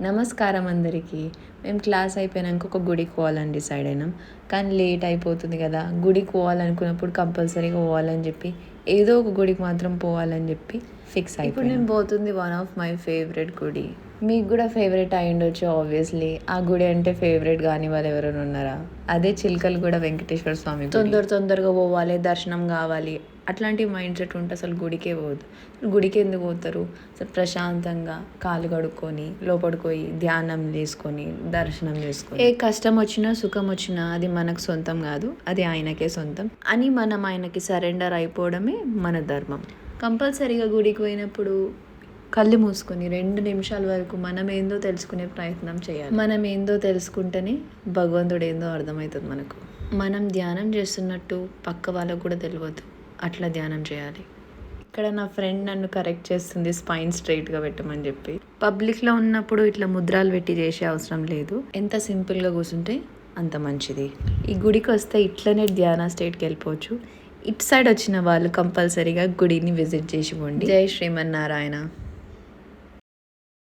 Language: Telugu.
నమస్కారం అందరికీ. మేము క్లాస్ అయిపోయినాక ఒక గుడికి పోవాలని డిసైడ్ అయినాం. కానీ లేట్ అయిపోతుంది కదా, గుడికి పోవాలనుకున్నప్పుడు కంపల్సరీగా పోవాలని చెప్పి ఏదో ఒక గుడికి మాత్రం పోవాలని చెప్పి ఫిక్స్ అయిపోయి ఇప్పుడు నేను పోతుంది వన్ ఆఫ్ మై ఫేవరెట్ గుడి. మీకు కూడా ఫేవరెట్ అయి ఉండొచ్చు ఆబ్వియస్లీ. ఆ గుడి అంటే ఫేవరెట్ కాని వాళ్ళు ఎవరైనా ఉన్నారా? అదే చిలకలగూడ వెంకటేశ్వర స్వామి. తొందరగా పోవాలి, దర్శనం కావాలి అట్లాంటి మైండ్ సెట్ ఉంటే అసలు గుడికే పోదు. గుడికి ఎందుకు పోతారు? అసలు ప్రశాంతంగా కాలు కడుక్కొని లోపడిపోయి ధ్యానం చేసుకొని దర్శనం చేసుకొని ఏ కష్టం వచ్చినా సుఖం వచ్చినా అది మనకు సొంతం కాదు, అది ఆయనకే సొంతం అని మనం ఆయనకి సరెండర్ అయిపోవడమే మన ధర్మం. కంపల్సరీగా గుడికి పోయినప్పుడు కళ్ళు మూసుకొని 2 నిమిషాల వరకు మనం ఏందో తెలుసుకునే ప్రయత్నం చేయాలి. మనం ఏందో తెలుసుకుంటేనే భగవంతుడు ఏందో అర్థమవుతుంది మనకు. మనం ధ్యానం చేస్తున్నట్టు పక్క వాళ్ళకు కూడా తెలియదు, అట్లా ధ్యానం చేయాలి. ఇక్కడ నా ఫ్రెండ్ నన్ను కరెక్ట్ చేస్తుంది, స్పైన్ స్ట్రైట్గా పెట్టమని చెప్పి. పబ్లిక్లో ఉన్నప్పుడు ఇట్లా ముద్రాలు పెట్టి చేసే అవసరం లేదు, ఎంత సింపుల్గా కూర్చుంటే అంత మంచిది. ఈ గుడికి వస్తే ఇట్లనే ధ్యాన స్టేట్కి వెళ్ళిపోవచ్చు. ఇటు సైడ్ వచ్చిన వాళ్ళు కంపల్సరీగా గుడిని విజిట్ చేసి పోండి. జై శ్రీమన్నారాయణ.